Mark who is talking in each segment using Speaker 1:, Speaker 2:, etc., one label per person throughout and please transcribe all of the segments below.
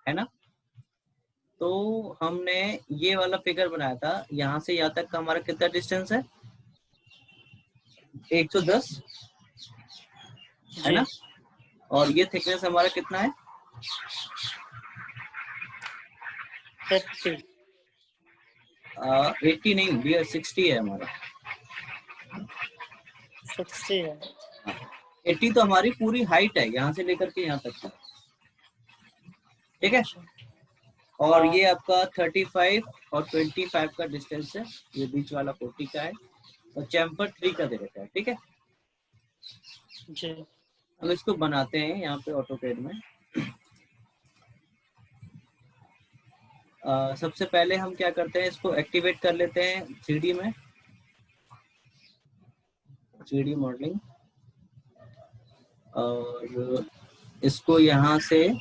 Speaker 1: है ना। तो हमने ये वाला फिगर बनाया था, यहाँ से यहाँ तक का हमारा कितना डिस्टेंस है, 110, है ना। और ये थिकनेस हमारा कितना है,
Speaker 2: 80
Speaker 1: 80 नहीं भैया, 60 है हमारा।
Speaker 2: 60 है।
Speaker 1: 80 तो हमारी पूरी हाइट है, यहाँ से लेकर के यहाँ तक, ठीक है। और ये आपका 35 और 25 का डिस्टेंस है, ये बीच वाला 40 का है, और चैम्फर 3 का दे रखा है, ठीक है।
Speaker 2: जी।
Speaker 1: हम इसको बनाते हैं यहाँ पे ऑटोकैड में। सबसे पहले हम क्या करते हैं, इसको एक्टिवेट कर लेते हैं 3D में, 3D मॉडलिंग। और इसको यहाँ से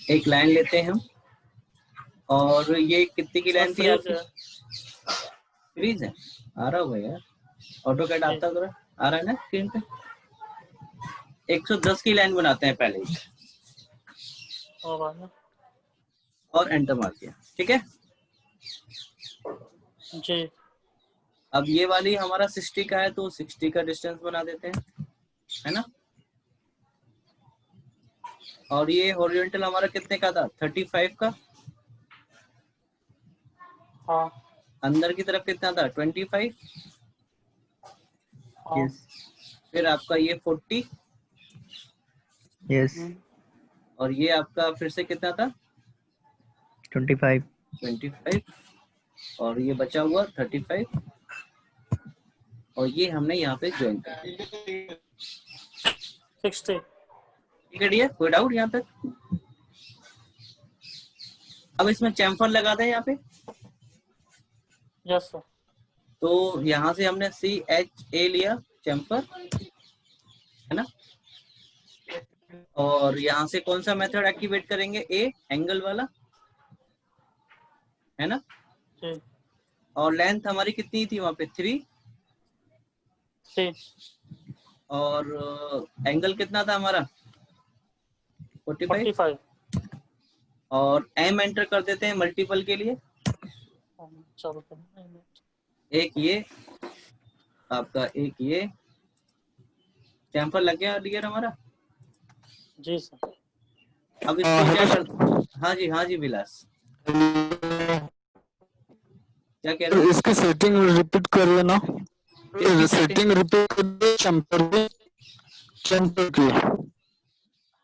Speaker 1: एक लाइन लेते हैं हम, और ये कितनी की लाइन थी आपकी, फ्रीज है, आ रहा होगा यार, ऑटोकैड आता है, आ रहा है ना स्क्रीन पे। 110 की लाइन बनाते हैं पहले ही, और एंटर मार दिया, ठीक है
Speaker 2: जी।
Speaker 1: अब ये वाली हमारा 60 का है, तो 60 का डिस्टेंस बना देते हैं, है ना। और ये हॉरिजॉन्टल हमारा कितने का था, 35 का।
Speaker 2: हाँ।
Speaker 1: अंदर की तरफ कितना था, 25।
Speaker 3: यस
Speaker 1: फिर आपका ये 40,
Speaker 3: यस,
Speaker 1: और ये आपका फिर से कितना था,
Speaker 3: 25,
Speaker 1: और ये बचा हुआ 35, और ये हमने यहाँ पे ज्वाइन कर दिया,
Speaker 2: 60।
Speaker 1: ठीक है डियर, कोई डाउट यहाँ तक। अब इसमें चैम्फर लगा दें यहाँ पे।
Speaker 2: Yes sir.
Speaker 1: तो यहाँ से हमने CHA लिया चैम्फर, है ना। और यहाँ से कौन सा मेथड एक्टिवेट करेंगे, ए एंगल वाला, है ना। और लेंथ हमारी कितनी थी वहां पे, 3। और एंगल कितना था हमारा, 45। और एम एंटर कर देते हैं मल्टीपल के लिए। एक ये आपका, एक ये चैम्फर लग गया डियर हमारा।
Speaker 2: जी सर।
Speaker 1: अब इसको क्या कर, हाँ जी विलास, क्या कह रहे हो।
Speaker 4: इसकी सेटिंग रिपीट कर लेना, सेटिंग रिपीट कर दे, चैम्फर की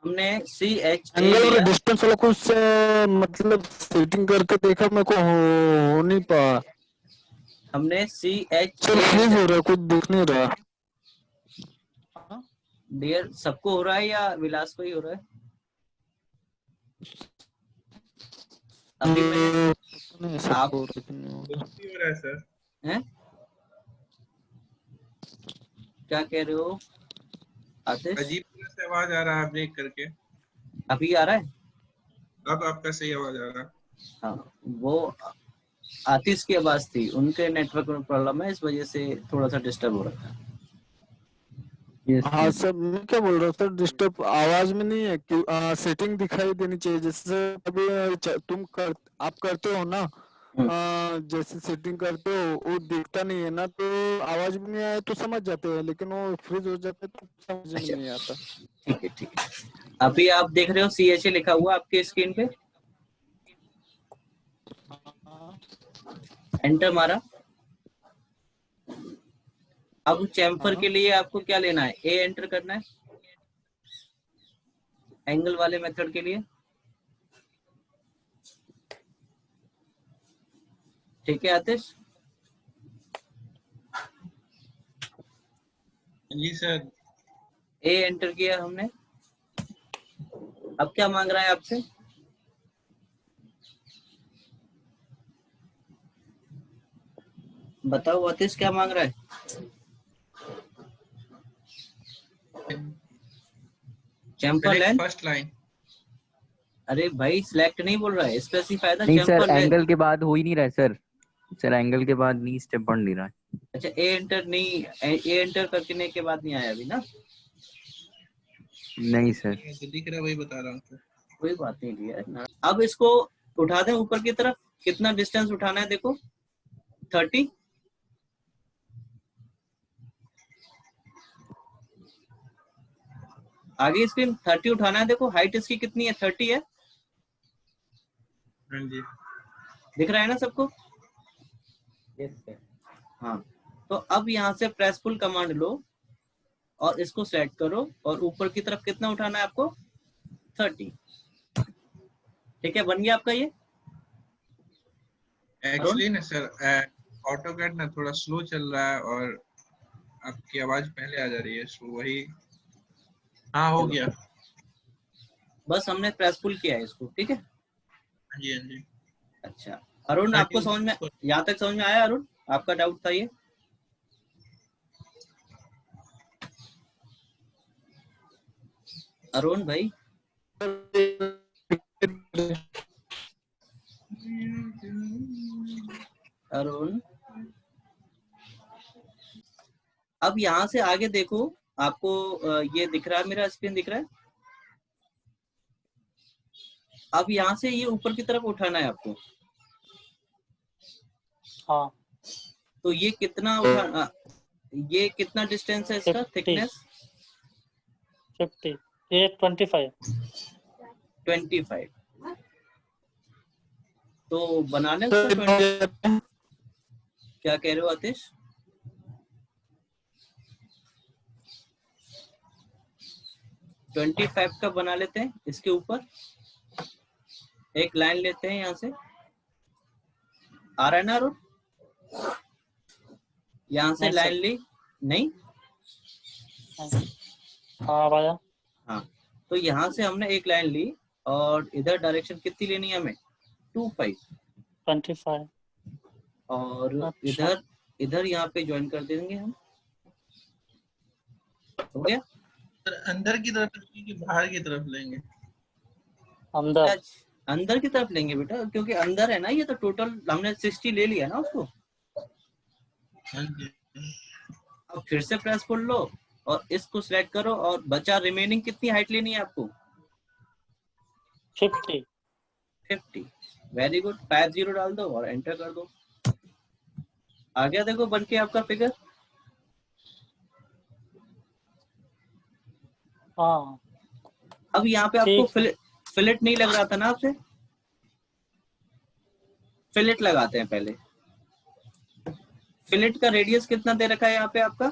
Speaker 1: हमने CHA
Speaker 4: एंगल और
Speaker 1: लिया,
Speaker 4: डिस्टेंस वाला कुछ मतलब सेटिंग करके देखा, मेरे को हो नहीं पा,
Speaker 1: हमने
Speaker 4: सर फ्रीज
Speaker 1: CHA
Speaker 4: हो रहा है, कुछ दिख नहीं रहा।
Speaker 1: डियर सबको हो रहा है या विलास को ही हो रहा है, अभी मैंने आप
Speaker 4: हो रहा है
Speaker 5: सर,
Speaker 1: हैं, क्या कह रहे हो आतिश,
Speaker 5: अजीब तरह से आवाज आ रहा है ब्रेक करके।
Speaker 1: अभी आ रहा है,
Speaker 5: अब आपका सही आवाज आ रहा है।
Speaker 1: हाँ वो आतिश की आवाज थी, उनके नेटवर्क में प्रॉब्लम है, इस वजह से थोड़ा सा डिस्टर्ब हो रहा था।
Speaker 4: हाँ सर, मैं क्या बोल रहा हूँ सर, डिस्टर्ब आवाज में नहीं है कि सेटिंग दिखाई देनी चाहिए, जैसे अभी आप करते हो ना, जैसे सेटिंग करते हो वो दिखता नहीं है ना, तो आवाज भी नहीं आए तो समझ जाते हैं, लेकिन वो फ्रीज हो जाते तो समझ में नहीं आता।
Speaker 1: ठीक है। अभी आप देख रहे हो CHA लिखा हुआ आपके स्क्रीन पे, एंटर मारा। अब चैम्फर के लिए आपको क्या लेना है, ए एंटर करना है एंगल वाले मेथड के लिए, ठीक है आतिश।
Speaker 5: जी सर।
Speaker 1: ए एंटर किया हमने, अब क्या मांग रहा है आपसे, बताओ आतिश क्या मांग रहा है, चैम्फर लेंथ,
Speaker 5: फर्स्ट लाइन।
Speaker 1: अरे भाई सिलेक्ट नहीं बोल रहा है, स्पेसिफाई द
Speaker 3: नहीं
Speaker 1: चैम्फर
Speaker 3: सर,
Speaker 1: लेंथ।
Speaker 3: एंगल के बाद हो ही नहीं रहा है सर, एंगल के बाद नहीं स्टेप बढ़ नहीं रहा है।
Speaker 1: अच्छा ए एंटर नहीं, ए एंटर करने के बाद नहीं आया अभी ना,
Speaker 3: नहीं सर।
Speaker 5: जो दिख रहा है वही बता रहा हूँ सर।
Speaker 1: कोई बात नहीं डियर। अब इसको उठा दें ऊपर की तरफ। कितना डिस्टेंस उठाना है देखो, 30। आगे स्क्रीन 30 उठाना है। देखो हाइट इसकी कितनी है, 30 है।
Speaker 5: हाँ जी।
Speaker 1: दिख रहा है ना सबको?
Speaker 3: Yes sir.
Speaker 1: हाँ, तो अब यहाँ से प्रेस पुल कमांड लो और इसको सेलेक्ट करो और ऊपर की तरफ कितना उठाना है आपको, 30। ठीक है, बन गया आपका ये।
Speaker 5: एक्चुअली ना सर, ऑटोकैड ना थोड़ा स्लो चल रहा है और आपकी आवाज पहले आ जा रही है, सो वही। हाँ, हो गया।
Speaker 1: बस हमने प्रेस पुल किया है इसको, ठीक है।
Speaker 5: हाँ जी, हाँ जी।
Speaker 1: अच्छा अरुण, आपको समझ में, यहाँ तक समझ में आया अरुण? आपका डाउट था ये? अरुण भाई, अरुण, अब यहाँ से आगे देखो। आपको ये दिख रहा है, मेरा स्क्रीन दिख रहा है? अब यहाँ से ये ऊपर की तरफ उठाना है आपको।
Speaker 2: हाँ
Speaker 1: तो ये कितना उठा, ये कितना डिस्टेंस है इसका,
Speaker 2: 50,
Speaker 1: थिकनेस?
Speaker 2: 50, ये 25।
Speaker 1: 25। तो बना लें उसका 20। क्या कह रहे हो आतिश? ट्वेंटी 25 का बना लेते हैं। इसके ऊपर एक लाइन लेते हैं यहाँ से। आ रहा है ना अरुण? यहाँ से
Speaker 2: नहीं
Speaker 1: लाइन
Speaker 2: सर।
Speaker 1: ली नहीं?
Speaker 2: हाँ भैया।
Speaker 1: हाँ, तो यहाँ से हमने एक लाइन ली और इधर डायरेक्शन कितनी लेनी है हमें, 25।
Speaker 2: 25।
Speaker 1: और
Speaker 2: अच्छा।
Speaker 1: इधर इधर यहाँ पे ज्वाइन कर देंगे हम। हो गया?
Speaker 5: सर अंदर की तरफ लेंगे कि बाहर की तरफ लेंगे?
Speaker 2: अंदर।
Speaker 1: अंदर की तरफ लेंगे बेटा, क्योंकि अंदर है ना ये, तो टोटल हमने 60 ले लिया ना उसको।
Speaker 5: हाँ जी।
Speaker 1: अब फिर से प्रेस पुल लो और इसको सिलेक्ट करो और बचा रिमेनिंग कितनी हाइट लेनी है आपको,
Speaker 2: 50।
Speaker 1: 50। वेरी गुड, 50 डाल दो और एंटर कर दो। आ गया देखो बन के आपका फिगर।
Speaker 2: हाँ
Speaker 1: अब यहाँ पे आपको
Speaker 2: ठीक है।
Speaker 1: फिलेट नहीं लग रहा था ना आपसे? फिलेट लगाते हैं पहले। फिलेट का रेडियस कितना दे रखा है यहाँ पे आपका?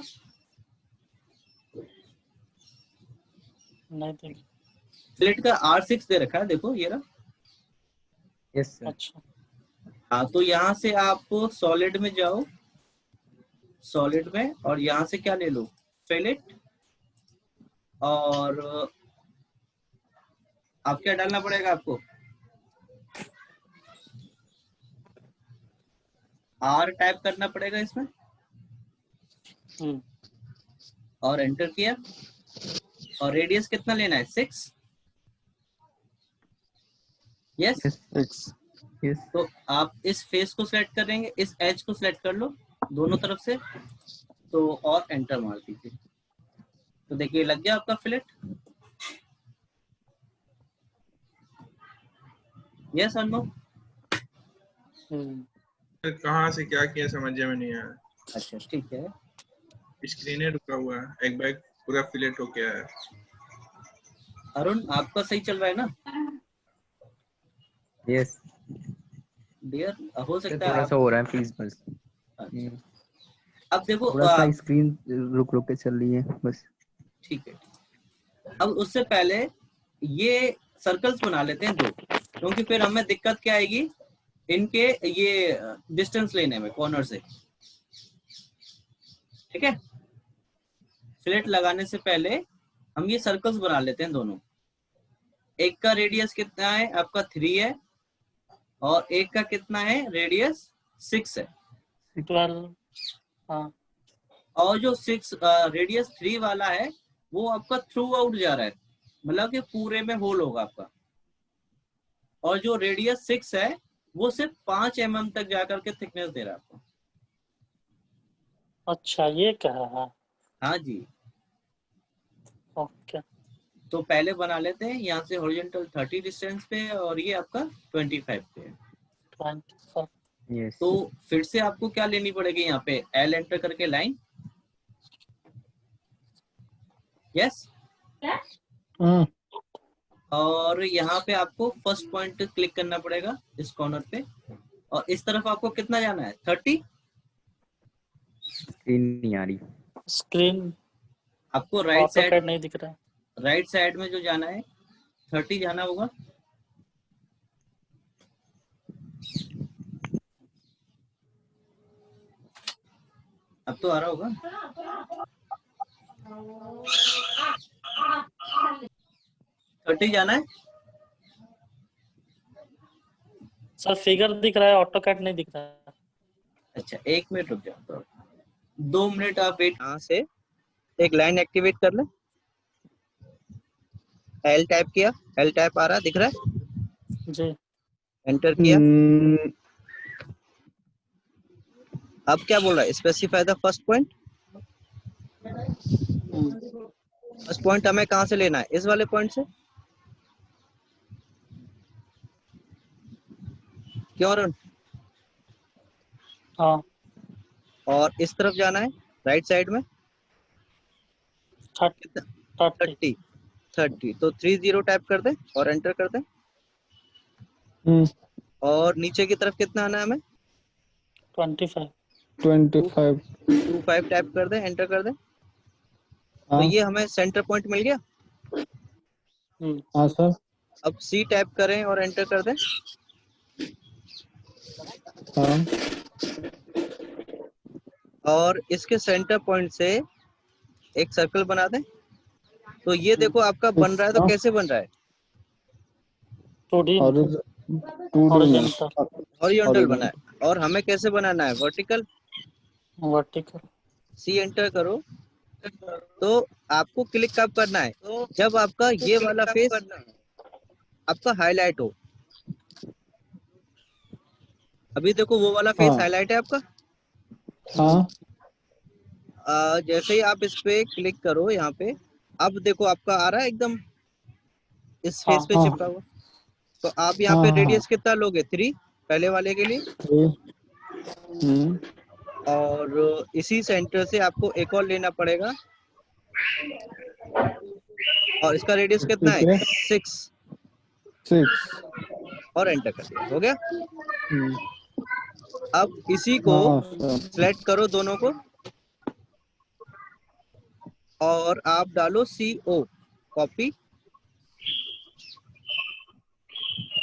Speaker 2: नहीं ठीक।
Speaker 1: फिलेट का R6 दे रखा है, देखो ये रहा।
Speaker 3: Yes sir.
Speaker 2: अच्छा।
Speaker 1: हाँ, तो यहाँ से आप सॉलिड में जाओ, सॉलिड में, और यहाँ से क्या ले लो, फिलेट। और आप क्या डालना पड़ेगा आपको, R टाइप करना पड़ेगा इसमें और एंटर किया। और रेडियस कितना लेना है, 6। यस।
Speaker 3: यस।
Speaker 1: तो आप इस फेस को सिलेक्ट करेंगे, इस एज को सिलेक्ट कर लो दोनों तरफ से, तो और एंटर मार दीजिए। तो देखिए लग गया आपका फिलेट। यस और नो?
Speaker 5: सर कहाँ से क्या किया समझ में नहीं आया।
Speaker 1: अच्छा ठीक है।
Speaker 5: स्क्रीन रुका हुआ है, एक बैग पूरा फिलेट हो गया है।
Speaker 1: अरुण आपका सही चल रहा है ना?
Speaker 3: यस
Speaker 1: डियर, हो
Speaker 3: सर,
Speaker 1: सकता है
Speaker 3: थोड़ा
Speaker 1: आप।
Speaker 3: सा हो रहा है प्लीज बस।
Speaker 1: अच्छा। अब देखो
Speaker 3: थोड़ा सा स्क्रीन रुक रुक के चल रही है बस।
Speaker 1: ठीक है। अब उससे पहले ये सर्कल्स बना लेते हैं 2, क्योंकि फिर हमें दिक्कत क्या आएगी, इनके ये डिस्टेंस लेने में कॉर्नर से। ठीक है, फिलेट लगाने से पहले हम ये सर्कल्स बना लेते हैं दोनों। एक का रेडियस कितना है आपका, 3 है, और एक का कितना है रेडियस, 6 है।
Speaker 2: 12। हाँ
Speaker 1: और जो 6 रेडियस 3 वाला है वो आपका थ्रू आउट जा रहा है, मतलब कि पूरे में होल होगा आपका। और जो रेडियस 6 है वो सिर्फ 5 mm तक जाकर के थिकनेस दे रहा है आपको।
Speaker 2: अच्छा, ये क्या है?
Speaker 1: हाँ जी।
Speaker 2: ओके।
Speaker 1: तो पहले बना लेते हैं यहाँ से हॉरिजॉन्टल 30 डिस्टेंस पे और ये आपका 25 पे है।
Speaker 2: 25
Speaker 3: यस
Speaker 1: तो फिर से आपको क्या लेनी पड़ेगी यहाँ पे, एल एंटर करके लाइन, यस, और यहाँ पे आपको फर्स्ट पॉइंट क्लिक करना पड़ेगा इस कॉर्नर पे, और इस तरफ आपको कितना जाना है, 30।
Speaker 3: स्क्रीन नहीं आ रही।
Speaker 2: स्क्रीन
Speaker 1: आपको राइट साइड,
Speaker 2: ऑटोकैड नहीं दिख रहा है।
Speaker 1: राइट साइड में जो जाना है 30 जाना होगा। अब तो आ रहा होगा। 30 जाना है।
Speaker 2: सर फिगर दिख रहा है, ऑटोकैड नहीं दिख रहा है।
Speaker 1: अच्छा 1 मिनट रुक जाओ, तो 2 मिनट आप वेट। यहाँ से एक लाइन एक्टिवेट कर ले, एल टाइप किया, एल टाइप आ रहा है, दिख रहा है,
Speaker 2: जी
Speaker 1: एंटर किया। अब क्या बोल रहा है, specify the first point. First point हमें कहाँ से लेना है, इस वाले पॉइंट से, क्यों अरुण?
Speaker 2: हाँ
Speaker 1: और इस तरफ जाना है राइट साइड में
Speaker 2: 30
Speaker 1: 30 30, तो 30 टाइप कर दे और एंटर कर दे। और नीचे की तरफ कितना आना है हमें,
Speaker 2: 25
Speaker 1: 25 टाइप कर दे, एंटर कर दे। तो ये हमें सेंटर पॉइंट मिल गया।
Speaker 4: हाँ सर।
Speaker 1: अब सी टाइप करें और एंटर कर दें।
Speaker 4: हाँ
Speaker 1: और इसके सेंटर पॉइंट से एक सर्कल बना दें। तो ये देखो आपका बन रहा है, तो कैसे बन रहा है,
Speaker 2: 2D
Speaker 4: हॉरिजॉन्टल
Speaker 1: हॉरिजॉन्टल बना है। और हमें कैसे बनाना है, वर्टिकल।
Speaker 2: वर्टिकल।
Speaker 1: सी एंटर करो। तो आपको क्लिक कब करना है, जब आपका ये वाला फेस आपका हाईलाइट हो। अभी देखो वो वाला फेस हाईलाइट है आपका।
Speaker 4: हाँ
Speaker 1: जैसे ही आप इस पे क्लिक करो यहाँ पे, अब देखो आपका आ रहा है एकदम इस फेस पे चिपका हुआ। तो आप यहाँ पे रेडियस कितना लोगे, 3 पहले वाले के लिए। और इसी सेंटर से आपको एक और लेना पड़ेगा, और इसका रेडियस कितना है, 6, और एंटर कर दिया, हो गया। अब इसी को सिलेक्ट करो दोनों को, और आप डालो CO, कॉपी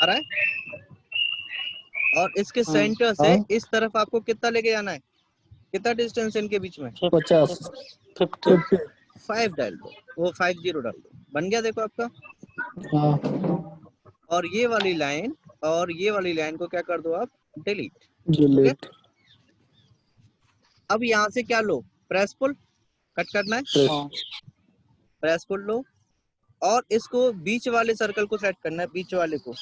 Speaker 1: आ रहा है। और इसके सेंटर से इस तरफ आपको कितना लेके जाना है, कितना डिस्टेंस इनके बीच में,
Speaker 4: 50
Speaker 1: 5 डाल दो, वो 50 डाल दो, बन गया देखो आपका। और ये वाली लाइन और ये वाली लाइन को क्या कर दो आप, डिलीट। अब यहाँ से क्या लो, प्रेस पुल, कट करना है, प्रेस पुल लो, और इसको बीच वाले सर्कल को सेट करना है, बीच वाले को,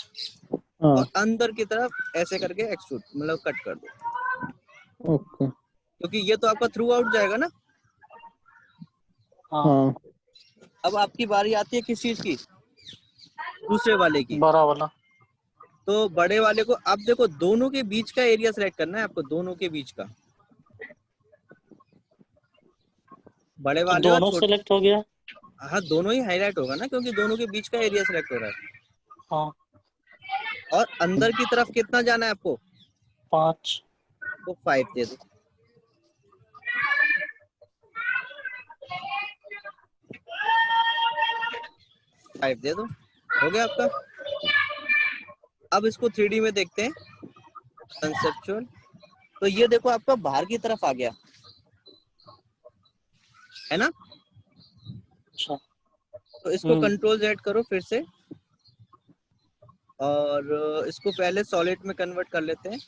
Speaker 1: और अंदर की तरफ ऐसे करके एक्सट्रूड मतलब कट कर दो।
Speaker 4: ओके।
Speaker 1: क्योंकि ये तो आपका थ्रू आउट जाएगा ना।
Speaker 2: हाँ
Speaker 1: अब आपकी बारी आती है किस चीज की, दूसरे वाले की।
Speaker 2: बड़ा वाला।
Speaker 1: तो बड़े वाले को अब देखो दोनों के बीच का एरिया सेलेक्ट करना है आपको, दोनों के बीच का, बड़े
Speaker 2: तो
Speaker 1: वाले और
Speaker 2: दोनों
Speaker 1: छोटे।
Speaker 2: सेलेक्ट हो गया।
Speaker 1: हाँ दोनों ही हाईलाइट होगा ना, क्योंकि दोनों के बीच का एरिया सेलेक्ट हो रहा है।
Speaker 2: हाँ
Speaker 1: और अंदर की तरफ कितना जाना है आपको,
Speaker 2: 5।
Speaker 1: तो 5 दे दो। फाइव दे दो, हो गया आपका। अब इसको 3D में देखते हैं, कंसेप्चुअल। तो ये देखो आपका बाहर की तरफ आ गया है ना।
Speaker 2: अच्छा
Speaker 1: तो इसको कंट्रोल Z करो फिर से, और इसको पहले सॉलिड में कन्वर्ट कर लेते हैं,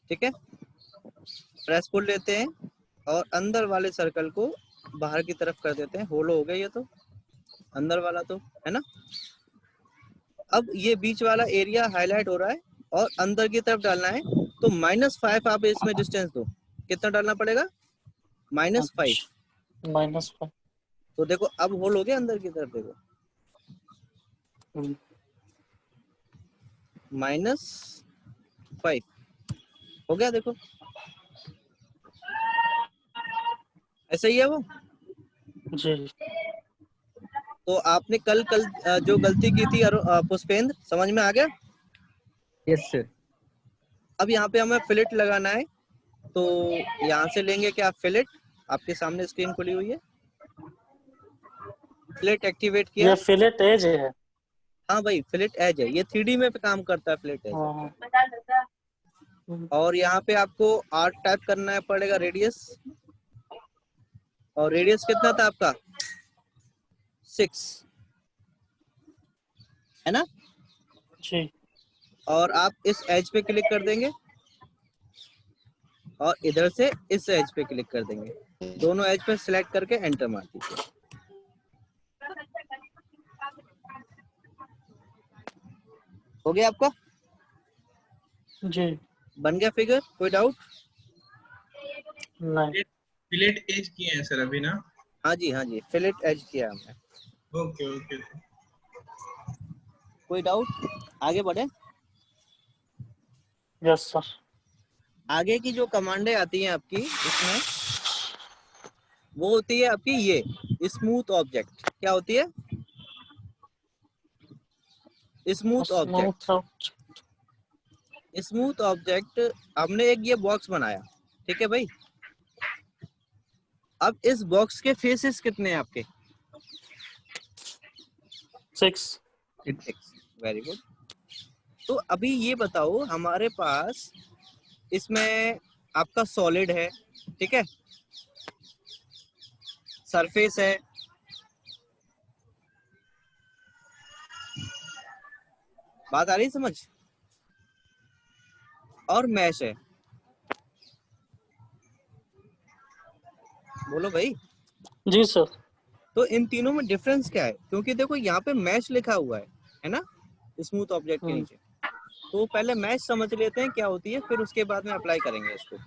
Speaker 1: ठीक है। प्रेस पुल लेते हैं और अंदर वाले सर्कल को बाहर की तरफ कर देते हैं, होलो हो गया ये तो, अंदर वाला तो है ना। अब ये बीच वाला एरिया हाईलाइट हो रहा है और अंदर की तरफ डालना है, तो -5 आप इसमें डिस्टेंस दो, कितना डालना पड़ेगा, -5।
Speaker 2: -5।
Speaker 1: तो देखो अब होल हो गया अंदर की तरफ, देखो -5 हो गया, देखो ऐसा ही है वो।
Speaker 2: जी
Speaker 1: तो आपने कल जो गलती की थी पुष्पेंद्र, समझ में आ गया?
Speaker 3: Yes sir.
Speaker 1: अब यहाँ पे हमें फिलेट लगाना है, तो यहाँ से लेंगे क्या फिलेट, आपके सामने स्क्रीन खुली हुई है, फिलेट एक्टिवेट किया।
Speaker 2: ये फिलेट एज है।
Speaker 1: हाँ भाई फिलेट एज है, ये 3D में काम करता है फिलेट एज।
Speaker 2: हाँ।
Speaker 1: और यहाँ पे आपको 8 टाइप करना पड़ेगा रेडियस, और रेडियस कितना था आपका 6 है ना।
Speaker 2: जी
Speaker 1: और आप इस एज पे क्लिक कर देंगे और इधर से इस एज पे क्लिक कर देंगे, दोनों एज पे सिलेक्ट करके एंटर मार दीजिए। हो गया आपका,
Speaker 2: जी
Speaker 1: बन गया फिगर, कोई डाउट?
Speaker 2: नहीं।
Speaker 5: फिलेट एज किए हैं सर अभी ना?
Speaker 1: हाँ जी फिलेट एज किया हमने।
Speaker 5: Okay okay.
Speaker 1: कोई डाउट? आगे बढ़े।
Speaker 2: Yes sir.
Speaker 1: आगे की जो कमांडें आती हैं आपकी इसमें, वो होती है आपकी ये स्मूथ ऑब्जेक्ट। क्या होती है? Smooth object. स्मूथ ऑब्जेक्ट हमने एक ये बॉक्स बनाया, ठीक है भाई। अब इस बॉक्स के फेसेस कितने हैं आपके?
Speaker 2: 6।
Speaker 1: Very good. तो अभी ये बताओ, हमारे पास इसमें आपका सॉलिड है, ठीक है, सरफेस है, बात आ रही समझ, और मैश है। बोलो भाई।
Speaker 2: जी सर।
Speaker 1: तो इन तीनों में डिफरेंस क्या है? क्योंकि देखो यहाँ पे मैश लिखा हुआ है ना, स्मूथ ऑब्जेक्ट के नीचे। तो पहले मैश समझ लेते हैं क्या होती है, फिर उसके बाद में अप्लाई करेंगे इसको।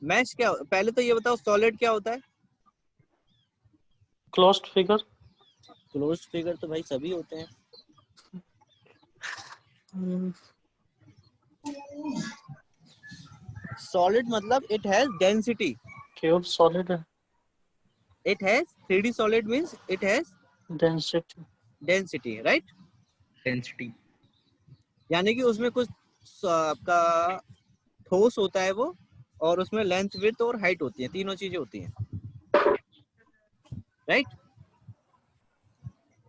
Speaker 1: मैश क्या, पहले तो ये बताओ सॉलिड क्या होता है?
Speaker 2: Closed figure.
Speaker 1: क्लोज्ड फिगर तो भाई सभी होते हैं। सॉलिड मतलब it has density.
Speaker 2: Cube solid है।
Speaker 1: It has 3D solid means it has
Speaker 2: density.
Speaker 1: Density, right.
Speaker 3: Density
Speaker 1: यानी कि उसमें कुछ आपका ठोस होता है वो, और उसमें लेंथ विड्थ और हाइट होती है, तीनों चीजें होती हैं, राइट।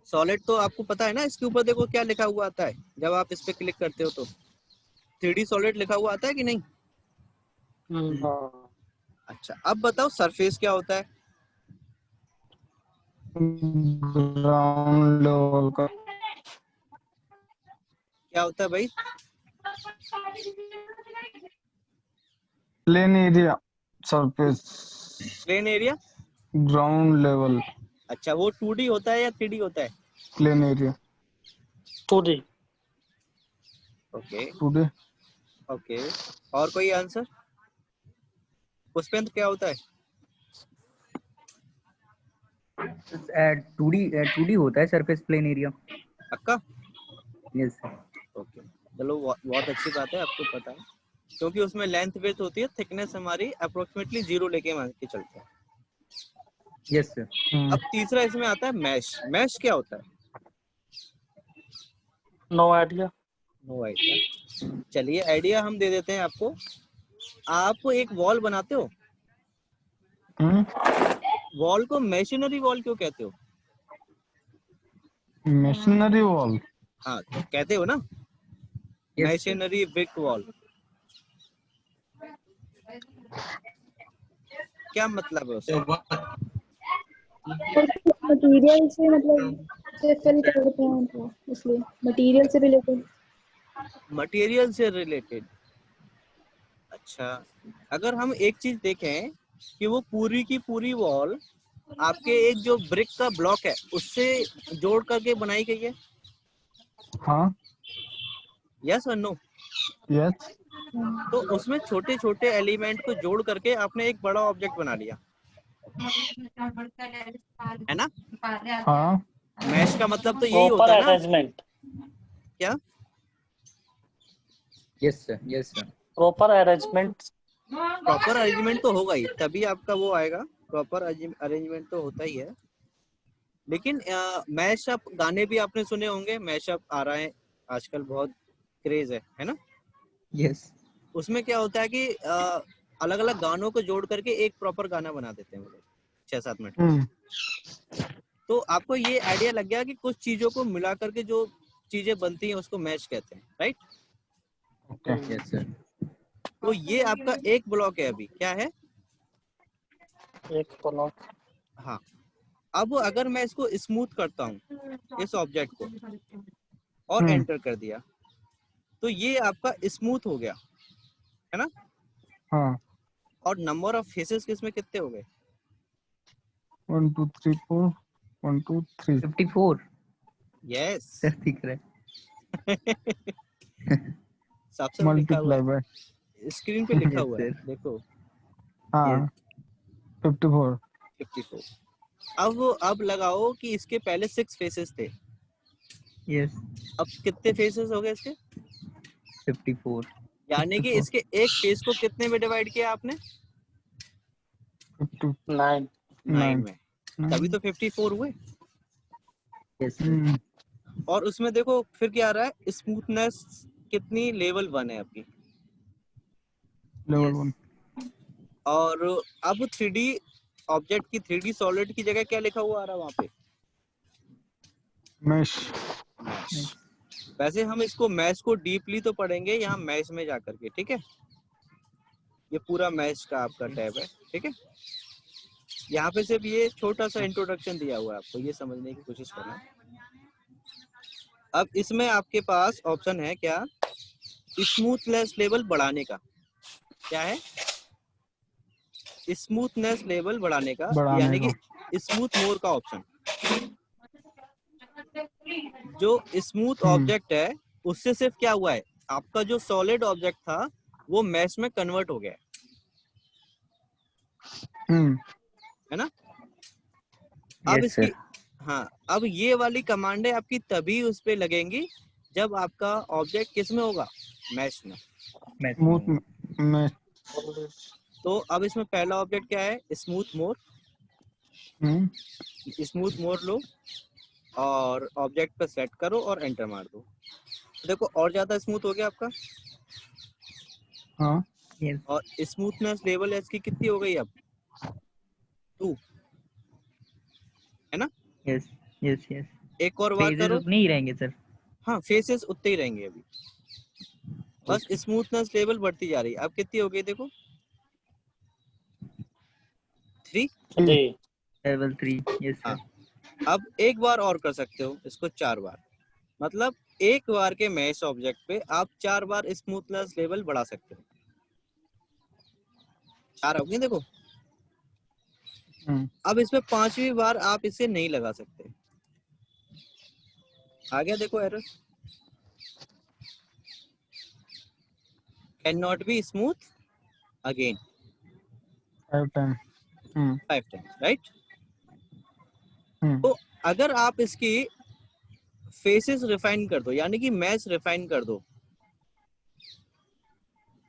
Speaker 1: सॉलिड तो आपको पता है ना, इसके ऊपर देखो क्या लिखा हुआ आता है जब आप इस पे क्लिक करते हो तो 3D सॉलिड लिखा हुआ आता है कि नहीं? अच्छा अब बताओ सरफेस क्या होता है?
Speaker 4: ग्राउंड लेवल का।
Speaker 1: क्या होता है भाई?
Speaker 4: Plain area, surface,
Speaker 1: plain area.
Speaker 4: Ground level.
Speaker 1: अच्छा वो 2D होता है या 3D होता है?
Speaker 4: Plain area
Speaker 2: 2D।
Speaker 1: Okay
Speaker 4: today.
Speaker 1: Okay. और कोई आंसर? पुष्पेंद्र क्या होता है?
Speaker 3: 2D होता है सरफेस प्लेन एरिया।
Speaker 1: पक्का?
Speaker 3: यस।
Speaker 1: ओके चलो, बहुत अच्छी बात है, आपको पता है, क्योंकि उसमें लेंथ विड्थ होती है, थिकनेस हमारी अप्रोक्सीमेटली 0 लेके मान के चलते हैं।
Speaker 3: Yes sir.
Speaker 1: अब तीसरा इसमें आता है मैश। मैश क्या होता है?
Speaker 2: No idea.
Speaker 1: No idea. चलिए आइडिया हम दे देते हैं आपको। आप एक वॉल बनाते हो, वॉल को मशीनरी वॉल क्यों कहते हो?
Speaker 4: Machinery wall.
Speaker 1: हाँ तो कहते हो ना, मशीनरी ब्रिक वॉल। क्या मतलब है उसका?
Speaker 6: मटेरियल से मतलब से फिल करते हैं तो इसलिए मटेरियल से रिलेटेड।
Speaker 1: मटेरियल से रिलेटेड। अच्छा, अगर हम एक चीज देखें कि वो पूरी की पूरी वॉल आपके एक जो ब्रिक का ब्लॉक है उससे जोड़ करके बनाई गई है,
Speaker 4: हाँ।
Speaker 1: यस और नो?
Speaker 4: यस।
Speaker 1: तो उसमें छोटे छोटे एलिमेंट को जोड़ करके आपने एक बड़ा ऑब्जेक्ट बना लिया, है ना?
Speaker 4: हाँ
Speaker 1: मैश का मतलब तो यही
Speaker 2: प्रॉपर
Speaker 1: होता है ना,
Speaker 2: अरेंजमेंट,
Speaker 1: क्या?
Speaker 3: Yes sir, yes sir.
Speaker 2: Proper arrangement.
Speaker 1: Proper arrangement तो होगा ही, तभी आपका वो आएगा। प्रॉपर अरेंजमेंट तो होता ही है। लेकिन मैशअप गाने भी आपने सुने होंगे, मैशअप आ रहा है आजकल, बहुत क्रेज है ना?
Speaker 3: यस।
Speaker 1: उसमें क्या होता है कि अलग अलग गानों को जोड़ करके एक प्रॉपर गाना बना देते हैं वो लोग, 6-7 मिनट का। तो आपको ये आइडिया लग गया कि कुछ चीजों को मिला करके जो चीजें बनती हैं उसको मैश कहते हैं, राइट?
Speaker 3: Yes sir.
Speaker 1: तो ये आपका एक ब्लॉक है। अभी क्या है?
Speaker 2: एक ब्लॉक।
Speaker 1: हाँ, अब अगर मैं इसको स्मूथ करता हूँ, इस ऑब्जेक्ट को, और एंटर कर दिया, तो ये आपका स्मूथ हो गया, है ना?
Speaker 4: हाँ।
Speaker 1: और नंबर ऑफ फेसेस किसमें कितने हो गए?
Speaker 4: 1 2 3 4 1 2 3
Speaker 3: 54
Speaker 1: यस।
Speaker 3: सर दिख रहा है।
Speaker 1: साफ साफ लिखा हुआ
Speaker 4: मल्टीप्लाई
Speaker 1: है,
Speaker 4: बाय।
Speaker 1: स्क्रीन पे लिखा
Speaker 3: यस
Speaker 1: हुआ है,
Speaker 3: सर।
Speaker 1: देखो,
Speaker 4: हाँ 54।
Speaker 1: 54। अब लगाओ कि इसके पहले 6 फेसेस थे,
Speaker 3: यस।
Speaker 1: अब कितने फेसेस हो गए इसके?
Speaker 3: 54।
Speaker 1: यानी कि
Speaker 4: 54
Speaker 1: इसके एक फेस को कितने में डिवाइड किया आपने?
Speaker 2: 9।
Speaker 1: 9 में, तभी तो 54 हुए।
Speaker 3: Yes sir.
Speaker 1: और उसमें देखो फिर क्या आ रहा है, स्मूथनेस कितनी? लेवल 1 है आपकी।
Speaker 4: लेवल 1।
Speaker 1: और अब 3D ऑब्जेक्ट की, 3D सॉलिड की जगह क्या लिखा हुआ आ रहा है वहां पे?
Speaker 4: मैश।
Speaker 1: मैश। वैसे हम इसको मैश को डीपली तो पढ़ेंगे यहाँ मैश में जाकर के, ठीक है? ये पूरा मैश का आपका टैब है, ठीक है? यहाँ पे सिर्फ ये छोटा सा इंट्रोडक्शन दिया हुआ है, आपको ये समझने की कोशिश करना। अब इसमें आपके पास ऑप्शन है क्या? स्मूथनेस लेवल बढ़ाने का। क्या है? स्मूथनेस लेवल बढ़ाने का,
Speaker 4: बढ़ाने
Speaker 1: यानी
Speaker 4: का।
Speaker 1: कि स्मूथ मोर का ऑप्शन। जो स्मूथ ऑब्जेक्ट है उससे सिर्फ क्या हुआ है, आपका जो सॉलिड ऑब्जेक्ट था वो मैश में कन्वर्ट हो गया है ना? अब
Speaker 3: यस
Speaker 1: इसकी,
Speaker 3: सर।
Speaker 1: हाँ, अब ये वाली कमांडें आपकी तभी उस पे लगेंगी जब आपका ऑब्जेक्ट किस में होगा? मैश में।
Speaker 4: Smooth mash.
Speaker 1: तो अब इसमें पहला ऑब्जेक्ट क्या है? स्मूथ मोर। स्मूथ मोर लो और ऑब्जेक्ट पे सेट करो और एंटर मार दो। देखो और ज्यादा स्मूथ हो गया आपका।
Speaker 4: हाँ
Speaker 3: यस।
Speaker 1: और स्मूथनेस लेवल इसकी कितनी हो गई अब? 2, है ना?
Speaker 3: Yes yes yes.
Speaker 1: एक और बार
Speaker 3: फेजेस
Speaker 1: करो।
Speaker 3: उतने ही रहेंगे सर।
Speaker 1: हाँ, फेसेस उतने ही रहेंगे अभी, बस स्मूथनेस लेवल बढ़ती जा रही है। अब कितनी हो गई देखो? 3।
Speaker 3: लेवल 3। यस
Speaker 1: हाँ,
Speaker 3: सर।
Speaker 1: अब एक बार और कर सकते हो इसको 4 बार, मतलब एक बार के मैश ऑब्जेक्ट पे आप 4 बार स्मूथनेस लेवल बढ़ा सकते हो। 4 हो गए देखो। अब इसमें 5वीं बार आप इसे नहीं लगा सकते। आ गया देखो error, can not be smooth again
Speaker 4: 5 time.
Speaker 1: 5 times, right? तो अगर आप इसकी फेसेस रिफाइन कर दो, यानी कि मैच रिफाइन कर दो,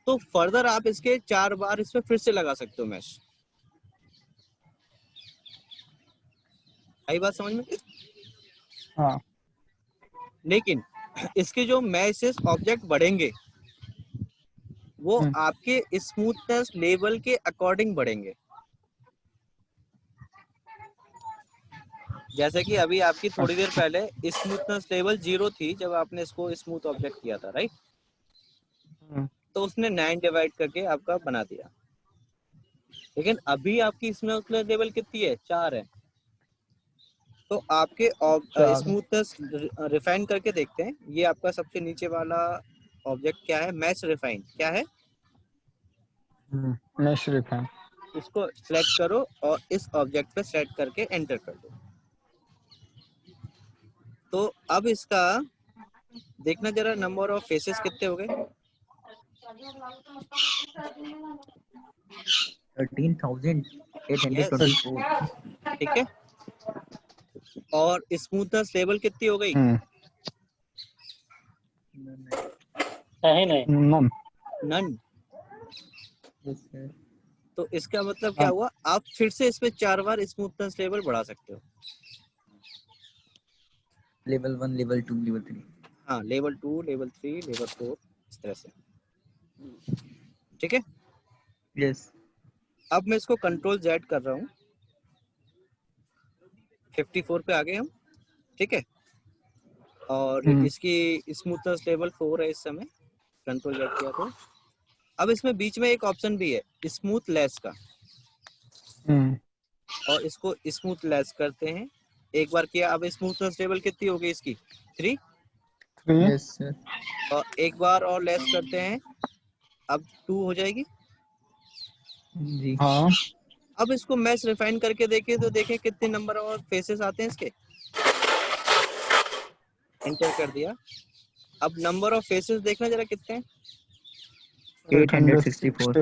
Speaker 1: तो फर्दर आप इसके 4 बार इस पे फिर से लगा सकते हो मैश। आई बात समझ में?
Speaker 4: हाँ।
Speaker 1: लेकिन इसके जो मैशेस ऑब्जेक्ट बढ़ेंगे वो आपके स्मूथनेस लेवल के अकॉर्डिंग बढ़ेंगे। जैसे कि अभी आपकी थोड़ी देर पहले स्मूथनेस लेवल 0 थी जब आपने इसको स्मूथ ऑब्जेक्ट किया था, राइट? तो उसने 9 डिवाइड करके आपका बना दिया। लेकिन अभी आपकी स्मूथनेस लेवल कितनी है? 4 है। तो आपके स्मूथनेस रिफाइन करके देखते हैं। ये आपका सबसे नीचे वाला ऑब्जेक्ट क्या है? मैश रिफाइन क्या है?
Speaker 4: Mash refine.
Speaker 1: इसको सिलेक्ट करो और इस ऑब्जेक्ट पे सेट करके एंटर कर दो। तो अब इसका देखना जरा, नंबर ऑफ फेसेस कितने हो गए?
Speaker 3: 13,000। 824
Speaker 1: ठीक है। और स्मूथनेस लेवल कितनी हो गई?
Speaker 2: नहीं नहीं
Speaker 4: नन
Speaker 1: नन।
Speaker 3: यस सर
Speaker 1: तो इसका मतलब क्या हुआ, आप फिर से इसमें 4 बार स्मूथनेस लेवल बढ़ा सकते हो।
Speaker 3: लेवल 1 लेवल 2 लेवल 3
Speaker 1: हाँ, लेवल 2, लेवल 3, लेवल 4, इस तरह से। ठीक है।
Speaker 3: यस
Speaker 1: अब मैं इसको कंट्रोल Z कर रहा हूँ। 54 पे आ गए हम। ठीक है। और इसकी स्मूथनेस लेवल 4 है इस समय, कंट्रोल Z किया तो। अब इसमें बीच में एक ऑप्शन भी है स्मूथ लेस का, और इसको स्मूथ लेस करते हैं। एक बार किया, अब स्मूथनेस लेवल कितनी होगी इसकी? 3।
Speaker 3: यस सर
Speaker 1: और एक बार और लेस करते हैं, अब 2 हो जाएगी।
Speaker 3: जी
Speaker 4: हाँ
Speaker 1: अब इसको मैच रिफाइन करके देखें तो देखें कितने नंबर और फेसेस आते हैं इसके। एंटर कर दिया। अब नंबर ऑफ फेसेस देखना जरा कितने हैं।
Speaker 3: 864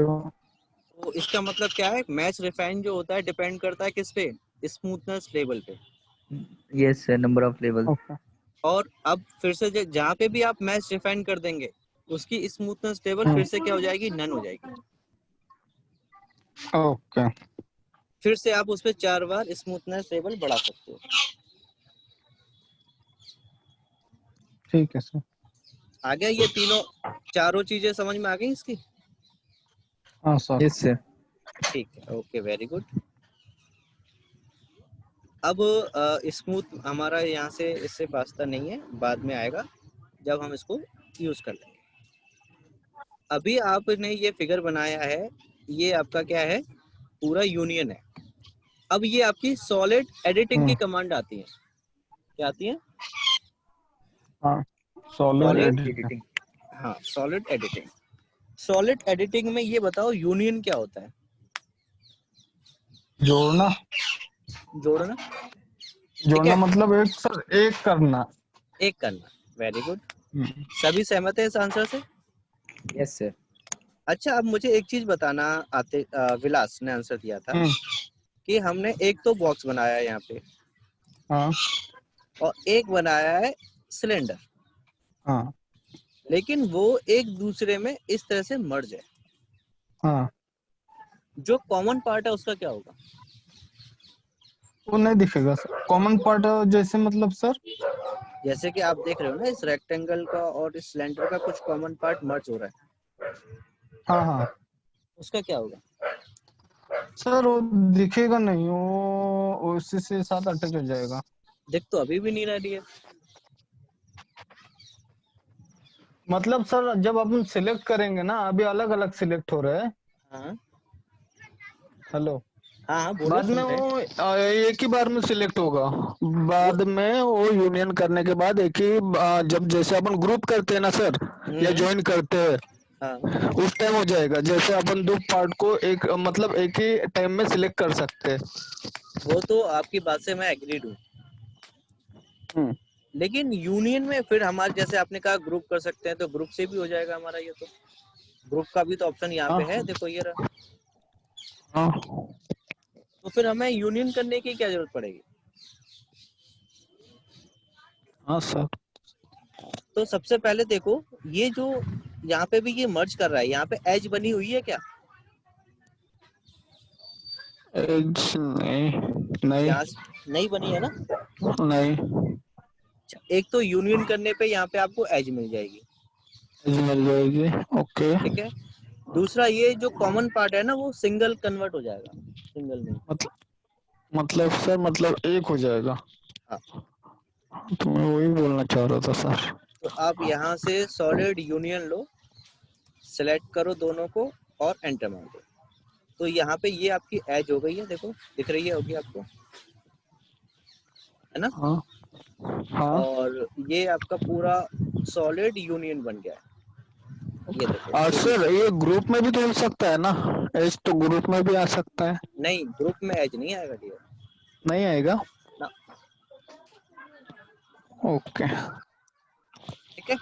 Speaker 1: तो इसका मतलब क्या है, मैच रिफाइन जो होता है डिपेंड करता है किस पे? स्मूथनेस लेवल पे।
Speaker 3: Yes sir number of level
Speaker 4: okay
Speaker 1: और अब फिर से जहाँ पे भी आप मैच रिफाइन कर देंगे उसकी स्मूथनेस लेवल फिर से क्या हो जाएगी? नन हो जाएगी।
Speaker 4: ओके
Speaker 1: फिर से आप उस पर 4 बार स्मूथनेस लेवल बढ़ा सकते हो।
Speaker 4: ठीक है सर
Speaker 1: आ गया? ये चारों चीजें समझ में आ गई इसकी?
Speaker 4: हाँ सर
Speaker 3: यस सर
Speaker 1: ठीक है, ओके, वेरी गुड। अब स्मूथ हमारा यहाँ से इससे वास्ता नहीं है, बाद में आएगा जब हम इसको यूज कर लेंगे। अभी आपने ये फिगर बनाया है, ये आपका क्या है? पूरा यूनियन है। अब ये आपकी सॉलिड एडिटिंग की कमांड आती है। क्या आती है?
Speaker 4: हाँ सॉलिड
Speaker 1: Solid
Speaker 4: एडिटिंग
Speaker 3: एडिटिंग
Speaker 1: हाँ, सॉलिड एडिटिंग। सॉलिड एडिटिंग में ये बताओ यूनियन क्या होता है?
Speaker 4: जोड़ना
Speaker 1: जोड़ना।
Speaker 4: जोड़ना
Speaker 1: है।
Speaker 4: मतलब एक सर एक करना
Speaker 1: एक करना। Very good. सभी सहमत है इस आंसर से?
Speaker 3: यस सर
Speaker 1: अच्छा, अब मुझे एक चीज बताना। विलास ने आंसर दिया था कि हमने एक तो बॉक्स बनाया है यहाँ पे,
Speaker 4: हाँ
Speaker 1: और एक बनाया है सिलेंडर,
Speaker 4: हाँ
Speaker 1: लेकिन वो एक दूसरे में इस तरह से मर्ज है।
Speaker 4: हाँ
Speaker 1: जो कॉमन पार्ट है उसका क्या होगा?
Speaker 4: वो नहीं दिखेगा सर कॉमन पार्ट जैसे मतलब सर
Speaker 1: जैसे कि आप देख रहे हो ना, इस रेक्टेंगल का और इस सिलेंडर का कुछ कॉमन पार्ट मर्ज हो रहा है,
Speaker 4: हाँ हाँ
Speaker 1: उसका क्या होगा?
Speaker 4: सर वो दिखेगा नहीं वो उसी से साथ अटैच हो जाएगा
Speaker 1: दिख तो अभी भी नहीं रही है।
Speaker 4: मतलब सर जब अपन सिलेक्ट करेंगे ना अभी अलग अलग सिलेक्ट हो रहे हैं
Speaker 1: हाँ
Speaker 4: हेलो
Speaker 1: हाँ, बोलो,
Speaker 4: बाद में
Speaker 1: सुन रहे हैं।
Speaker 4: वो एक ही बार में सिलेक्ट होगा
Speaker 1: वो
Speaker 4: बाद में वो यूनियन करने के बाद एक ही जब जैसे अपन ग्रुप करते हैं ना सर या ज्वाइन करते हैं
Speaker 1: हाँ,
Speaker 4: उस टाइम हो जाएगा जैसे अपन दो पार्ट को एक मतलब एक ही टाइम में सिलेक्ट कर सकते हैं
Speaker 1: वो तो आपकी बात से मैं एग्रीड हूँ, लेकिन यूनियन में फिर हमारे जैसे आपने कहा ग्रुप कर सकते हैं, तो ग्रुप से भी हो जाएगा हमारा। ये तो ग्रुप का भी तो ऑप्शन यहाँ पे है, देखो ये रहा।
Speaker 4: हाँ
Speaker 1: तो फिर हमें यूनियन करने की क्या जरूरत पड़ेगी?
Speaker 4: हाँ सर
Speaker 1: तो सबसे पहले देखो, ये जो यहाँ पे भी ये मर्ज कर रहा है, यहाँ पे एज बनी हुई है क्या?
Speaker 4: एज नहीं नहीं
Speaker 1: यहाँ नहीं बनी है ना?
Speaker 4: नहीं
Speaker 1: अच्छा, एक तो यूनियन करने पे यहाँ पे आपको एज मिल जाएगी,
Speaker 4: एज मिल जाएगी ओके
Speaker 1: ठीक है। दूसरा, ये जो कॉमन पार्ट है ना, वो सिंगल कन्वर्ट हो जाएगा, सिंगल में।
Speaker 4: मतलब सर मतलब एक हो जाएगा
Speaker 1: हाँ,
Speaker 4: तो मैं वही बोलना चाह रहा था सर
Speaker 1: तो आप यहाँ से सॉलिड यूनियन लो, सेलेक्ट करो दोनों को और एंटर मार दो। तो यहाँ पे ये आपकी एज हो गई है, देखो दिख रही है, होगी आपको, है ना?
Speaker 4: हाँ हाँ
Speaker 1: और ये आपका पूरा सॉलिड यूनियन बन गया है। ये देखो
Speaker 4: सर ये ग्रुप में भी तो हो सकता है ना एज तो ग्रुप में भी आ सकता है
Speaker 1: नहीं, ग्रुप में एज नहीं आएगा डियर
Speaker 4: नहीं आएगा
Speaker 1: ना।
Speaker 4: ओके
Speaker 1: ठीक है,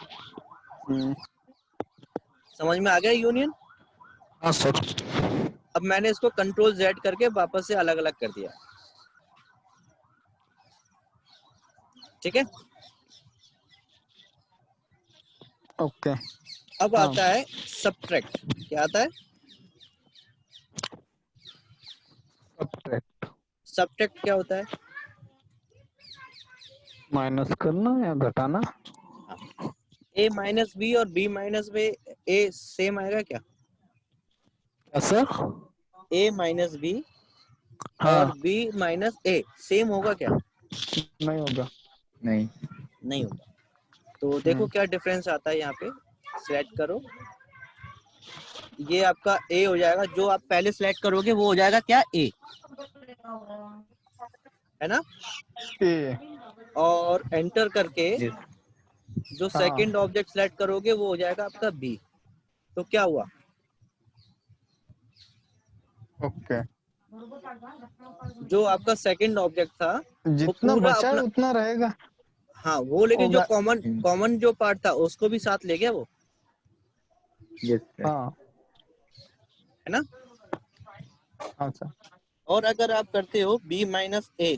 Speaker 1: समझ में आ गया यूनियन?
Speaker 4: हाँ सर
Speaker 1: अब मैंने इसको कंट्रोल Z करके वापस से अलग अलग कर दिया, ठीक है।
Speaker 4: ओके।
Speaker 1: अब
Speaker 4: हाँ।
Speaker 1: आता है सब्ट्रैक्ट। क्या आता है?
Speaker 4: सब्ट्रैक्ट
Speaker 1: सब्ट्रैक्ट क्या होता है?
Speaker 4: माइनस करना या घटाना।
Speaker 1: A माइनस बी और B माइनस में A सेम आएगा क्या?
Speaker 4: ऐसा?
Speaker 1: A माइनस बी
Speaker 4: हाँ।
Speaker 1: और B माइनस A सेम होगा क्या?
Speaker 4: नहीं होगा।
Speaker 3: नहीं।
Speaker 1: नहीं होगा। तो देखो क्या डिफरेंस आता है यहाँ पे। सिलेक्ट करो, ये आपका A हो जाएगा, जो आप पहले सिलेक्ट करोगे वो हो जाएगा क्या? A, है ना।
Speaker 4: ए।
Speaker 1: और एंटर करके
Speaker 3: Yes.
Speaker 1: जो
Speaker 4: हाँ।
Speaker 1: सेकंड ऑब्जेक्ट सिलेक्ट करोगे वो हो जाएगा आपका B। तो क्या हुआ?
Speaker 4: ओके।
Speaker 1: जो आपका सेकंड ऑब्जेक्ट था वो
Speaker 4: जितना
Speaker 1: पूरा
Speaker 4: बचा है
Speaker 1: अपना,
Speaker 4: उतना रहेगा।
Speaker 1: हाँ वो, लेकिन जो
Speaker 4: होगा।
Speaker 1: कॉमन जो पार्ट था उसको भी साथ ले गया वो,
Speaker 3: Yes, sir.
Speaker 4: हाँ।
Speaker 1: है ना।
Speaker 4: हाँ सर।
Speaker 1: और अगर आप करते हो B माइनस A,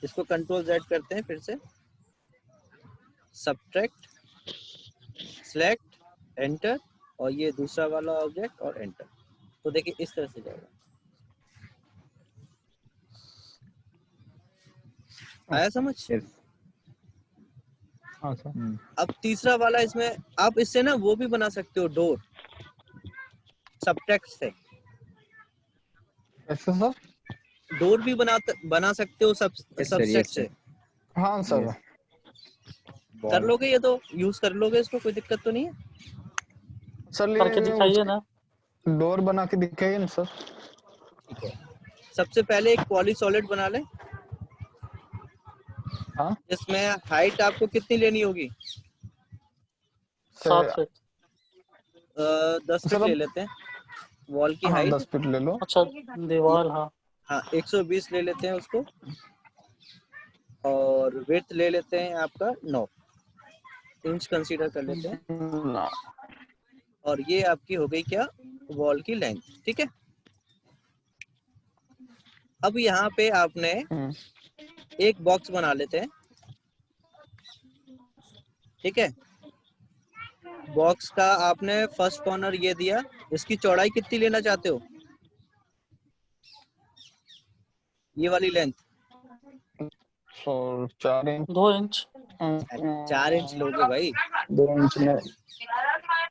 Speaker 1: इसको कंट्रोल Z करते हैं फिर से, सब्ट्रैक्ट, सिलेक्ट, एंटर, और ये दूसरा वाला ऑब्जेक्ट और एंटर। तो देखिए इस तरह से जाएगा। आया समझ?
Speaker 3: Yes.
Speaker 4: हाँ सर।
Speaker 1: अब तीसरा वाला, इसमें आप इससे ना वो भी बना सकते हो, डोर, सब्ट्रैक्ट से
Speaker 4: ऐसा सर?
Speaker 1: डोर भी बना सकते हो
Speaker 3: Yes, sir.
Speaker 1: सब्ट्रैक्ट
Speaker 3: Yes,
Speaker 1: से।
Speaker 3: sir.
Speaker 4: हाँ सर।
Speaker 3: Yes.
Speaker 1: कर
Speaker 3: Ball.
Speaker 1: लोगे? ये तो यूज कर लोगे इसको, कोई दिक्कत तो नहीं है।
Speaker 4: सर
Speaker 2: करके
Speaker 4: ये
Speaker 2: दिखाइए ना।
Speaker 4: डोर बना के दिखाइए ना सर।
Speaker 1: ठीक है, सबसे पहले एक पॉली सॉलिड बना ले,
Speaker 4: हाँ
Speaker 1: जिसमें हाइट आपको कितनी लेनी होगी?
Speaker 2: 7
Speaker 4: सर।
Speaker 2: फीट।
Speaker 1: 10 फीट
Speaker 4: सर
Speaker 1: ले
Speaker 4: अब
Speaker 1: लेते हैं वॉल की
Speaker 4: हाँ
Speaker 1: हाइट।
Speaker 4: 10 फीट ले लो।
Speaker 2: अच्छा, दीवार, हाँ।
Speaker 1: हाँ 120 ले लेते हैं उसको, और विड्थ ले लेते हैं आपका 9 इंच कंसीडर कर लेते हैं।
Speaker 4: ना।
Speaker 1: और ये आपकी हो गई क्या? वॉल की लेंथ, ठीक है। अब यहाँ पे आपने एक बॉक्स बना लेते हैं, ठीक है। बॉक्स का आपने फर्स्ट कॉर्नर ये दिया, इसकी चौड़ाई कितनी लेना चाहते हो? ये वाली length
Speaker 4: sir 4 inch.
Speaker 2: 2 inch.
Speaker 1: 4 inch लोगे भाई?
Speaker 4: 2 इंच में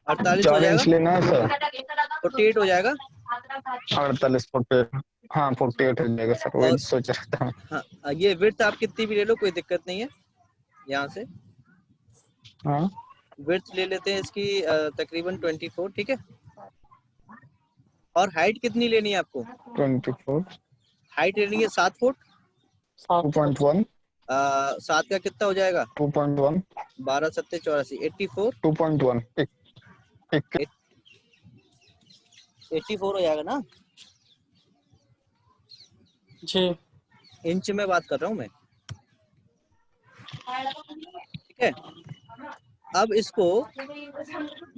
Speaker 1: 48 हो
Speaker 4: 4
Speaker 1: जाएगा,
Speaker 4: इंच लेना है सर।
Speaker 1: 48 हो जाएगा।
Speaker 4: 48 48। हाँ 48 हो जाएगा सर, वही
Speaker 1: और
Speaker 4: सोच रहा था।
Speaker 1: हाँ ये विड्थ आप कितनी भी ले लो, कोई दिक्कत नहीं है। यहाँ से
Speaker 4: हाँ
Speaker 1: विड्थ ले लेते हैं इसकी तकरीबन 24, ठीक है। और हाइट कितनी लेनी है आपको?
Speaker 4: 24।
Speaker 1: हाइट लेनी है 7 फुट।
Speaker 2: 7 फुट।
Speaker 4: 2.1।
Speaker 1: 7 का कितना हो जाएगा?
Speaker 4: 2.1।
Speaker 1: 12 7 84, 84।
Speaker 4: 2.1।
Speaker 1: 84 हो जाएगा ना?
Speaker 2: जी।
Speaker 1: इंच में बात कर रहा हूँ मैं, ठीक है। अब इसको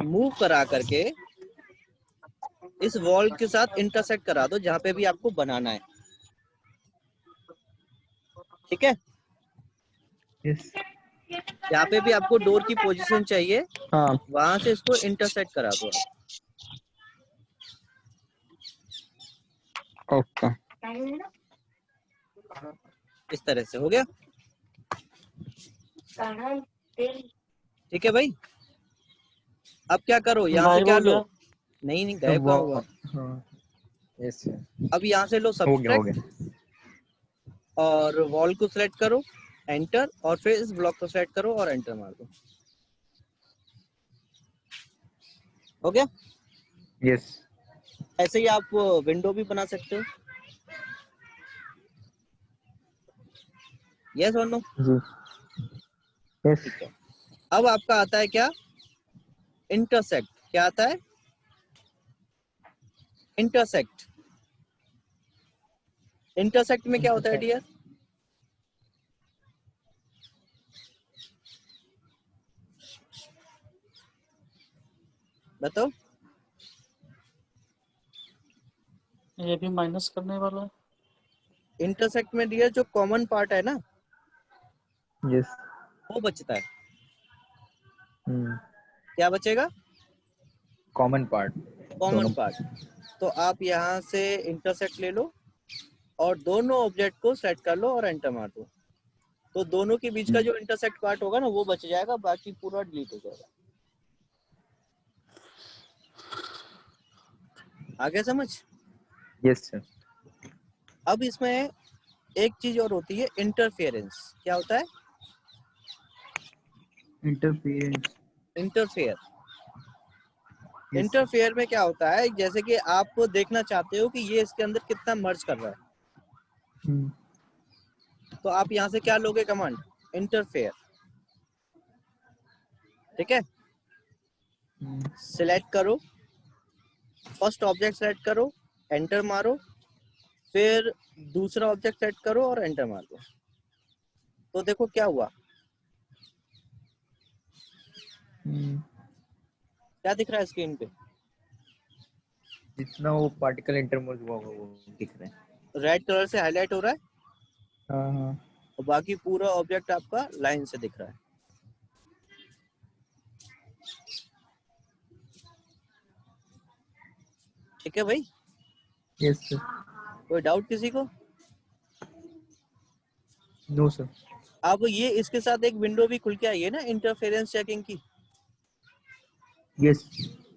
Speaker 1: मूव करा करके इस वॉल के साथ इंटरसेक्ट करा दो, जहां पे भी आपको बनाना है, ठीक है।
Speaker 3: Yes.
Speaker 1: जहाँ पे भी आपको डोर की पोजीशन चाहिए
Speaker 4: हाँ
Speaker 1: वहां से इसको इंटरसेक्ट करा दो आप।
Speaker 4: ओके।
Speaker 1: इस तरह से हो गया, ठीक है भाई। अब क्या करो, यहाँ से
Speaker 2: गायब
Speaker 1: क्या
Speaker 2: हो
Speaker 1: लो?
Speaker 2: गया।
Speaker 1: नहीं नहीं, गायब कहाँ हुआ?
Speaker 3: हाँ. Yes, sir.
Speaker 1: अब यहाँ से लो
Speaker 3: हो गया.
Speaker 1: सब्ट्रैक्ट, और वॉल को सिलेक्ट करो, एंटर, और फिर इस ब्लॉक को सिलेक्ट करो और एंटर मार दो। हो गया।
Speaker 3: Yes.
Speaker 1: ऐसे ही आप विंडो भी बना सकते हो। यस और नो?
Speaker 3: जी. Yes.
Speaker 1: ठीक है। अब आपका आता है क्या? इंटरसेक्ट। क्या आता है? इंटरसेक्ट। इंटरसेक्ट में क्या होता है डियर? बताओ।
Speaker 2: ये भी माइनस करने वाला है।
Speaker 1: इंटरसेक्ट में डियर जो कॉमन पार्ट है ना
Speaker 3: यस।
Speaker 1: वो बचता है। क्या बचेगा?
Speaker 3: Common part.
Speaker 1: Common part. तो आप यहाँ से इंटरसेक्ट ले लो और दोनों ऑब्जेक्ट को सेट कर लो और एंटर मार दो। तो दोनों के बीच का जो इंटरसेक्ट पार्ट होगा ना वो बच जाएगा, बाकी पूरा डिलीट हो जाएगा। आगे समझ?
Speaker 3: Yes sir.
Speaker 1: अब इसमें एक चीज और होती है, इंटरफेरेंस। क्या होता है?
Speaker 3: इंटरफेरेंस।
Speaker 1: इंटरफेयर। इंटरफेयर में क्या होता है, जैसे कि आप देखना चाहते हो कि ये इसके अंदर कितना मर्ज कर रहा है, तो आप यहाँ से क्या लोगे कमांड? इंटरफेयर। ठीक है, सिलेक्ट करो, फर्स्ट ऑब्जेक्ट सेलेक्ट करो, एंटर मारो, फिर दूसरा ऑब्जेक्ट सेट करो और एंटर मार दो। तो देखो क्या हुआ, क्या दिख रहा है स्क्रीन पे?
Speaker 3: जितना वो पार्टिकल इंटरमर्ज हुआ होगा वो दिख रहा है।
Speaker 1: रेड कलर से हाईलाइट हो रहा है
Speaker 3: हाँ।
Speaker 1: और बाकी पूरा ऑब्जेक्ट आपका लाइन से दिख रहा है। ठीक है भाई?
Speaker 3: Yes sir.
Speaker 1: कोई डाउट किसी को?
Speaker 3: No sir.
Speaker 1: अब ये इसके साथ एक विंडो भी खुल के आई है ना इंटरफेरेंस चेकिंग की।
Speaker 3: यस।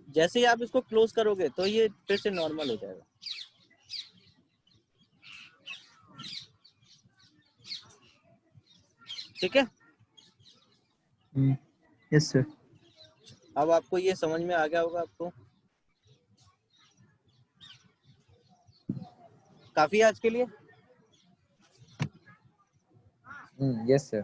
Speaker 1: जैसे ही आप इसको क्लोज करोगे तो ये फिर से नॉर्मल हो जाएगा। ठीक है?
Speaker 3: Yes sir.
Speaker 1: अब आपको ये समझ में आ गया होगा आपको। काफी है आज के लिए।
Speaker 3: Yes sir.